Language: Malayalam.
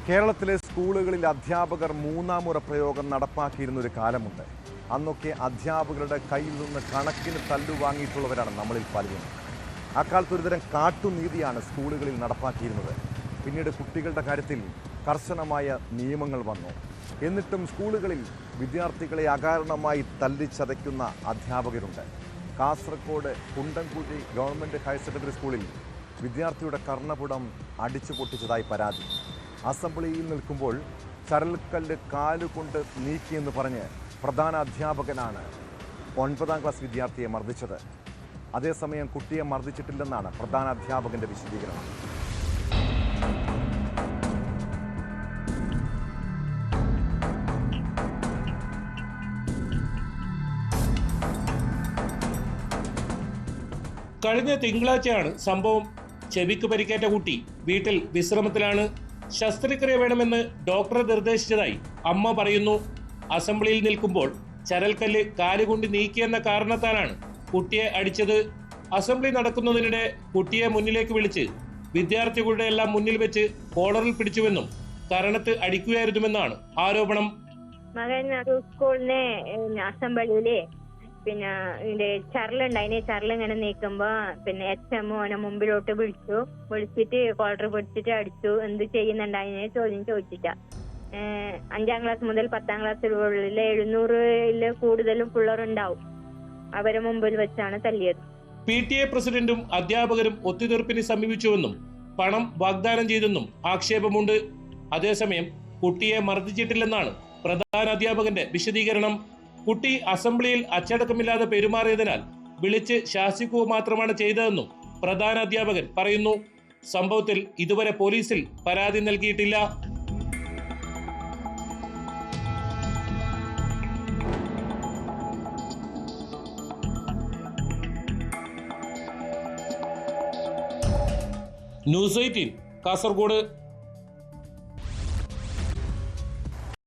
കേരളത്തിലെ സ്കൂളുകളിൽ അധ്യാപകർ മൂന്നാം മുറ പ്രയോഗം നടപ്പാക്കിയിരുന്നൊരു കാലമുണ്ട്. അന്നൊക്കെ അധ്യാപകരുടെ കയ്യിൽ നിന്ന് കണക്കിന് തല്ലുവാങ്ങിയിട്ടുള്ളവരാണ് നമ്മളിൽ പലരും. അക്കാലത്ത് ഒരുതരം കാട്ടുനീതിയാണ് സ്കൂളുകളിൽ നടപ്പാക്കിയിരുന്നത്. പിന്നീട് കുട്ടികളുടെ കാര്യത്തിൽ കർശനമായ നിയമങ്ങൾ വന്നു. എന്നിട്ടും സ്കൂളുകളിൽ വിദ്യാർത്ഥികളെ അകാരണമായി തല്ലിച്ചതയ്ക്കുന്ന അധ്യാപകരുണ്ട്. കാസർഗോഡ് കുണ്ടൻകുഴി ഗവൺമെൻറ് ഹയർ സെക്കൻഡറി സ്കൂളിൽ വിദ്യാർത്ഥിയുടെ കർണപുടം അടിച്ചു പൊട്ടിച്ചതായി പരാതി. അസംബ്ലിയിൽ നിൽക്കുമ്പോൾ ചരൽക്കല്ല് കാലുകൊണ്ട് നീക്കിയെന്ന് പറഞ്ഞ് പ്രധാന അധ്യാപകനാണ് 9ാം ക്ലാസ് വിദ്യാർത്ഥിയെ മർദ്ദിച്ചത്. അതേസമയം കുട്ടിയെ മർദ്ദിച്ചിട്ടില്ലെന്നാണ് പ്രധാന അധ്യാപകന്റെ വിശദീകരണം. കഴിഞ്ഞ തിങ്കളാഴ്ചയാണ് സംഭവം. ചെവിക്ക് പരിക്കേറ്റ കുട്ടി വീട്ടിൽ വിശ്രമത്തിലാണ്. ശസ്ത്രക്രിയ വേണമെന്ന് ഡോക്ടറെ നിർദ്ദേശിച്ചതായി അമ്മ പറയുന്നു. അസംബ്ലിയിൽ നിൽക്കുമ്പോൾ ചരൽക്കല്ല് കാലുകൊണ്ട് നീക്കിയെന്ന കാരണത്താലാണ് കുട്ടിയെ അടിച്ചത്. അസംബ്ലി നടക്കുന്നതിനിടെ കുട്ടിയെ മുന്നിലേക്ക് വിളിച്ച് വിദ്യാർത്ഥികളുടെ എല്ലാം മുന്നിൽ വെച്ച് കോളറിൽ പിടിച്ചുവെന്നും കരണത്ത് അടിക്കുകയായിരുന്നുവെന്നാണ് ആരോപണം. മകൻ സ്കൂളിനെ അസംബ്ലിയില് ഇതിന്റെ ചരലുണ്ടായിന്. ചരലിങ്ങനെ നീക്കുമ്പോ HM ഓനെ മുമ്പിലോട്ട് വിളിച്ചിട്ട് കോളർ പിടിച്ചിട്ട് അടിച്ചു. എന്ത് ചെയ്യുന്നുണ്ടായിന് ചോദ്യം ചോദിച്ചിട്ടാ. 5ാം ക്ലാസ് മുതൽ 10ാം ക്ലാസ്സിലുള്ള 700 കൂടുതലും പിള്ളേരുണ്ടാവും. അവരെ മുമ്പിൽ വെച്ചാണ് തല്ലിയത്. PTA പ്രസിഡന്റും അധ്യാപകരും ഒത്തുതീർപ്പിന് സമീപിച്ചുവെന്നും പണം വാഗ്ദാനം ചെയ്തെന്നും ആക്ഷേപമുണ്ട്. അതേസമയം കുട്ടിയെ മർദ്ദിച്ചിട്ടില്ലെന്നാണ് പ്രധാന അധ്യാപകന്റെ വിശദീകരണം. കുട്ടി അസംബ്ലിയിൽ അച്ചടക്കമില്ലാതെ പെരുമാറിയതിനാൽ വിളിച്ച് ശാസിക്കുക മാത്രമാണ് ചെയ്തതെന്നും പ്രധാന അധ്യാപകൻ പറയുന്നു. സംഭവത്തിൽ ഇതുവരെ പോലീസിൽ പരാതി നൽകിയിട്ടില്ല. ന്യൂസ് 18 കാസർഗോഡ്.